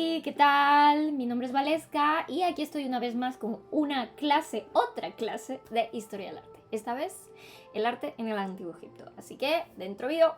Hola, ¿qué tal? Mi nombre es Valeska y aquí estoy una vez más con otra clase de Historia del Arte. Esta vez, el arte en el Antiguo Egipto. Así que, dentro vídeo.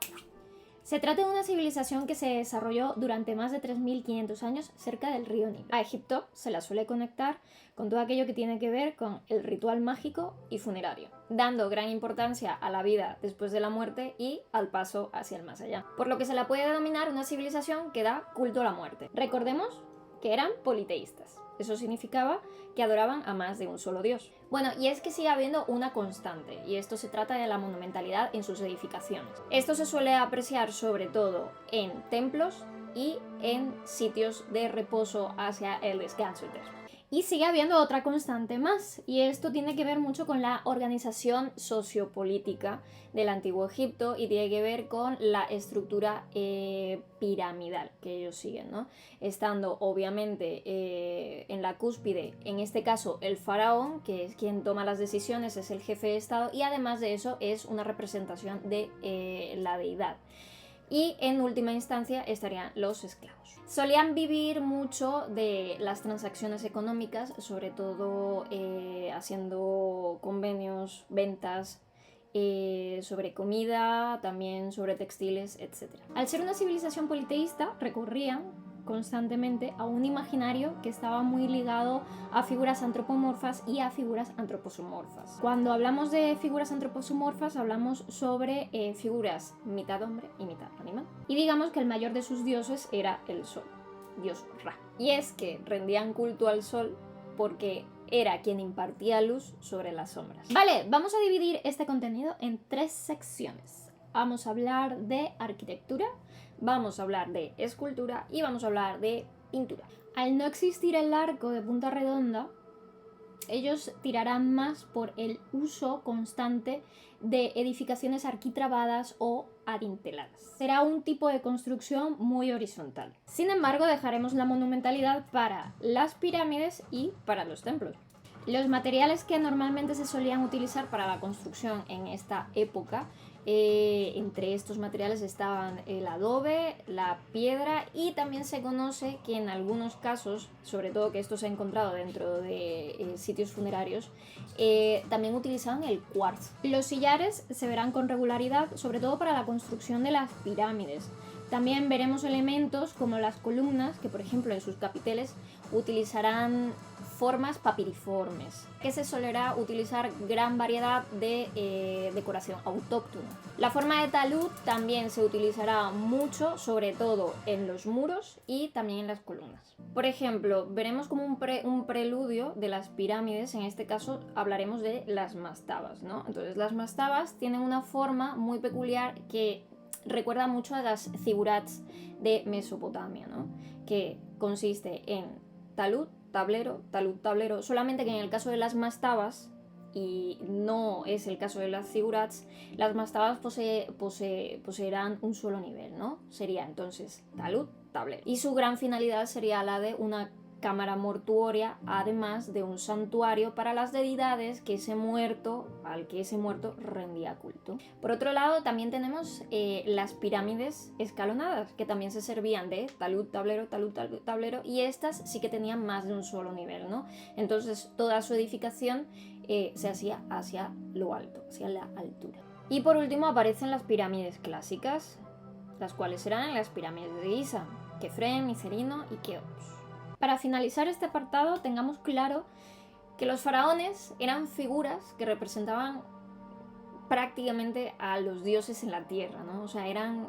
Se trata de una civilización que se desarrolló durante más de 3500 años cerca del río Nilo. A Egipto se la suele conectar con todo aquello que tiene que ver con el ritual mágico y funerario, dando gran importancia a la vida después de la muerte y al paso hacia el más allá. Por lo que se la puede denominar una civilización que da culto a la muerte. Recordemos que eran politeístas. Eso significaba que adoraban a más de un solo dios. Bueno, y es que sigue habiendo una constante, y esto se trata de la monumentalidad en sus edificaciones. Esto se suele apreciar sobre todo en templos y en sitios de reposo hacia el descanso eterno. Y sigue habiendo otra constante más, y esto tiene que ver mucho con la organización sociopolítica del Antiguo Egipto y tiene que ver con la estructura piramidal que ellos siguen, ¿no? Estando obviamente en la cúspide, en este caso el faraón, que es quien toma las decisiones, es el jefe de estado, y además de eso es una representación de la deidad. Y en última instancia estarían los esclavos. Solían vivir mucho de las transacciones económicas, sobre todo haciendo convenios, ventas, sobre comida, también sobre textiles, etc. Al ser una civilización politeísta, recurrían constantemente a un imaginario que estaba muy ligado a figuras antropomorfas y a figuras antroposomorfas. Cuando hablamos de figuras antroposomorfas hablamos sobre figuras mitad hombre y mitad animal. Y digamos que el mayor de sus dioses era el sol, dios Ra. Y es que rendían culto al sol porque era quien impartía luz sobre las sombras. Vale, vamos a dividir este contenido en 3 secciones. Vamos a hablar de arquitectura, vamos a hablar de escultura y vamos a hablar de pintura. Al no existir el arco de punta redonda, ellos tirarán más por el uso constante de edificaciones arquitrabadas o adinteladas. Será un tipo de construcción muy horizontal. Sin embargo, dejaremos la monumentalidad para las pirámides y para los templos. Los materiales que normalmente se solían utilizar para la construcción en esta época, entre estos materiales estaban el adobe, la piedra, y también se conoce que en algunos casos, sobre todo que esto se ha encontrado dentro de sitios funerarios, también utilizaban el cuarzo. Los sillares se verán con regularidad, sobre todo para la construcción de las pirámides. También veremos elementos como las columnas, que por ejemplo en sus capiteles utilizarán formas papiriformes, que se solerá utilizar gran variedad de decoración autóctona. La forma de talud también se utilizará mucho, sobre todo en los muros y también en las columnas. Por ejemplo, veremos como un preludio de las pirámides, en este caso hablaremos de las mastabas, ¿no? Entonces las mastabas tienen una forma muy peculiar que recuerda mucho a las zigurats de Mesopotamia, ¿no? Que consiste en talud, tablero, talud, tablero, solamente que en el caso de las mastabas, y no es el caso de las zigurats, las mastabas poseerán un solo nivel, ¿no? Sería entonces talud, tablero. Y su gran finalidad sería la de una cámara mortuoria, además de un santuario para las deidades al que ese muerto rendía culto. Por otro lado, también tenemos las pirámides escalonadas, que también se servían de talud, tablero, talud, tablero, y estas sí que tenían más de un solo nivel, ¿no? Entonces toda su edificación se hacía hacia lo alto, hacia la altura. Y por último aparecen las pirámides clásicas, las cuales serán las pirámides de Giza, Kefren, Micerino y Keops. Para finalizar este apartado, tengamos claro que los faraones eran figuras que representaban prácticamente a los dioses en la tierra, ¿no? O sea, eran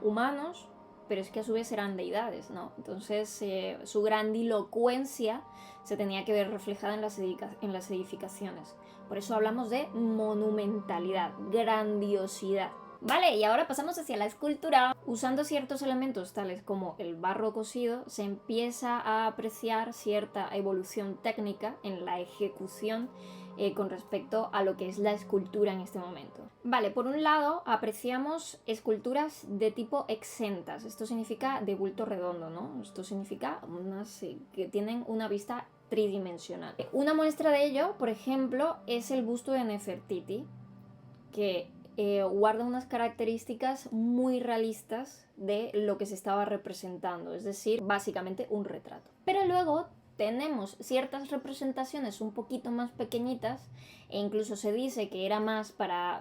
humanos, pero es que a su vez eran deidades, ¿no? Entonces su grandilocuencia se tenía que ver reflejada en las edificaciones. Por eso hablamos de monumentalidad, grandiosidad. Vale, y ahora pasamos hacia la escultura. Usando ciertos elementos tales como el barro cocido, se empieza a apreciar cierta evolución técnica en la ejecución con respecto a lo que es la escultura en este momento. Vale, por un lado apreciamos esculturas de tipo exentas. Esto significa de bulto redondo, ¿no? Esto significa que tienen una vista tridimensional. Una muestra de ello, por ejemplo, es el busto de Nefertiti, que guarda unas características muy realistas de lo que se estaba representando, es decir, básicamente un retrato. Pero luego tenemos ciertas representaciones un poquito más pequeñitas e incluso se dice que era más para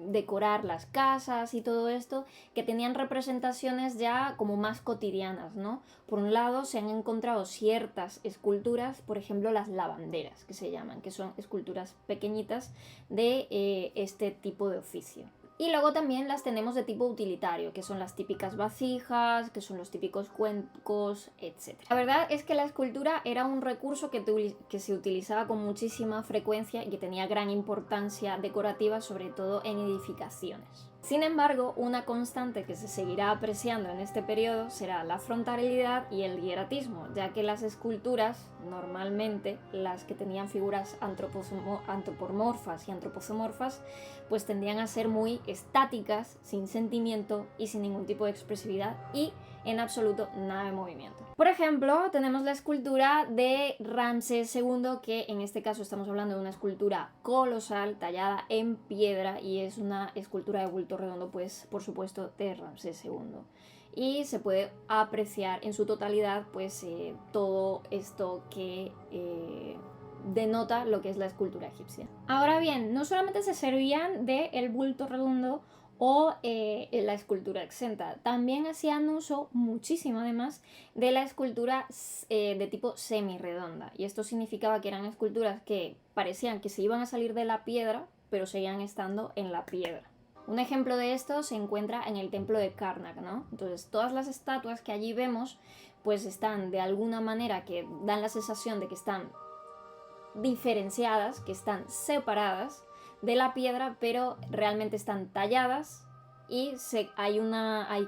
decorar las casas y todo esto, que tenían representaciones ya como más cotidianas, ¿no? Por un lado se han encontrado ciertas esculturas, por ejemplo las lavanderas que se llaman, que son esculturas pequeñitas de este tipo de oficio. Y luego también las tenemos de tipo utilitario, que son las típicas vasijas, que son los típicos cuencos, etc. La verdad es que la escultura era un recurso que se utilizaba con muchísima frecuencia y que tenía gran importancia decorativa, sobre todo en edificaciones. Sin embargo, una constante que se seguirá apreciando en este periodo será la frontalidad y el hieratismo, ya que las esculturas, normalmente las que tenían figuras antropomorfas y antropozomorfas, pues tendían a ser muy estáticas, sin sentimiento y sin ningún tipo de expresividad y en absoluto nada de movimiento. Por ejemplo, tenemos la escultura de Ramsés II, que en este caso estamos hablando de una escultura colosal, tallada en piedra, y es una escultura de bulto redondo, pues por supuesto de Ramsés II. Y se puede apreciar en su totalidad pues todo esto que denota lo que es la escultura egipcia. Ahora bien, no solamente se servían del bulto redondo o la escultura exenta, también hacían uso muchísimo además de la escultura de tipo semi-redonda, y esto significaba que eran esculturas que parecían que se iban a salir de la piedra pero seguían estando en la piedra. Un ejemplo de esto se encuentra en el templo de Karnak, ¿no? Entonces todas las estatuas que allí vemos pues están de alguna manera que dan la sensación de que están diferenciadas, que están separadas de la piedra, pero realmente están talladas y hay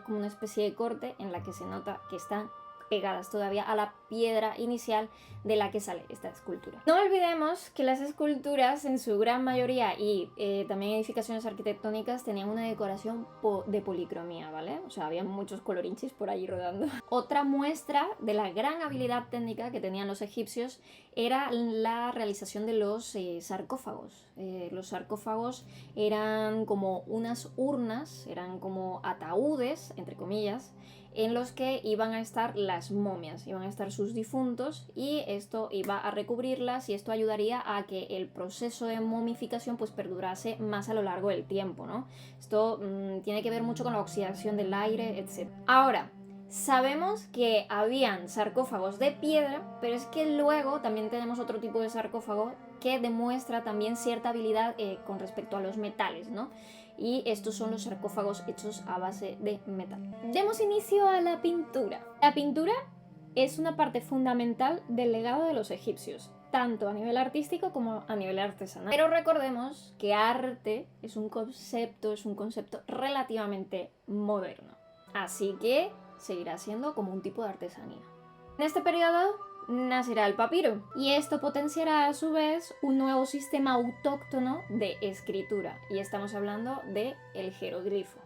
como una especie de corte en la que se nota que están pegadas todavía a la piedra inicial de la que sale esta escultura. No olvidemos que las esculturas en su gran mayoría y también edificaciones arquitectónicas tenían una decoración de policromía, ¿vale? O sea, había muchos colorinchis por allí rodando. Otra muestra de la gran habilidad técnica que tenían los egipcios era la realización de los sarcófagos. Los sarcófagos eran como unas urnas, eran como ataúdes, entre comillas, en los que iban a estar las momias, iban a estar sus difuntos, y esto iba a recubrirlas y esto ayudaría a que el proceso de momificación pues perdurase más a lo largo del tiempo, ¿no? Esto tiene que ver mucho con la oxidación del aire, etc. Ahora, sabemos que habían sarcófagos de piedra, pero es que luego también tenemos otro tipo de sarcófago que demuestra también cierta habilidad con respecto a los metales, ¿no? Y estos son los sarcófagos hechos a base de metal. Demos inicio a la pintura. La pintura es una parte fundamental del legado de los egipcios, tanto a nivel artístico como a nivel artesanal. Pero recordemos que arte es un concepto relativamente moderno, así que seguirá siendo como un tipo de artesanía. En este periodo nacerá el papiro, y esto potenciará a su vez un nuevo sistema autóctono de escritura, y estamos hablando del jeroglifo.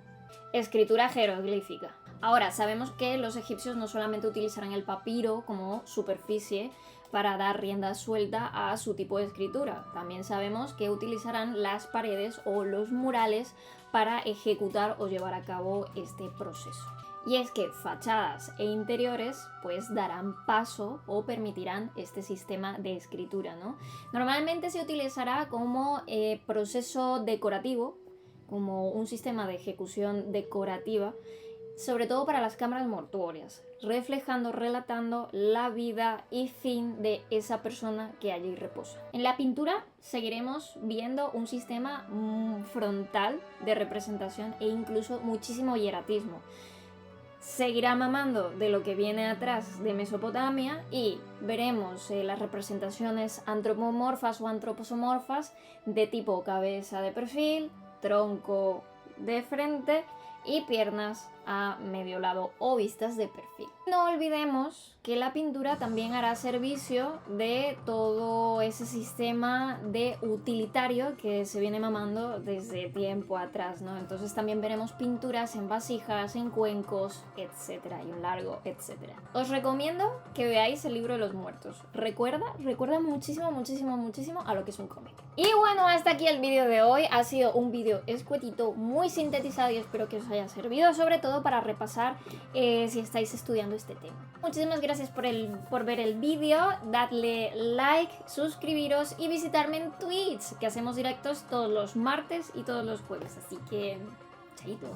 Escritura jeroglífica. Ahora, sabemos que los egipcios no solamente utilizarán el papiro como superficie para dar rienda suelta a su tipo de escritura, también sabemos que utilizarán las paredes o los murales para ejecutar o llevar a cabo este proceso. Y es que fachadas e interiores pues darán paso o permitirán este sistema de escritura, ¿no? Normalmente se utilizará como proceso decorativo, como un sistema de ejecución decorativa, sobre todo para las cámaras mortuorias, reflejando, relatando la vida y fin de esa persona que allí reposa. En la pintura seguiremos viendo un sistema frontal de representación e incluso muchísimo hieratismo. Seguirá mamando de lo que viene atrás de Mesopotamia y veremos las representaciones antropomorfas o antropozomorfas de tipo cabeza de perfil, tronco de frente y piernas a medio lado o vistas de perfil. No olvidemos que la pintura también hará servicio de todo ese sistema de utilitario que se viene mamando desde tiempo atrás, ¿no? Entonces también veremos pinturas en vasijas, en cuencos, etcétera, y un largo, etcétera. Os recomiendo que veáis el libro de los muertos. Recuerda muchísimo, muchísimo, muchísimo a lo que es un cómic. Y bueno, hasta aquí el vídeo de hoy. Ha sido un vídeo escuetito, muy sintetizado y espero que os haya servido, sobre todo para repasar si estáis estudiando este tema. Muchísimas gracias por ver el vídeo, dadle like, suscribiros y visitarme en Twitch, que hacemos directos todos los martes y todos los jueves, así que chaito.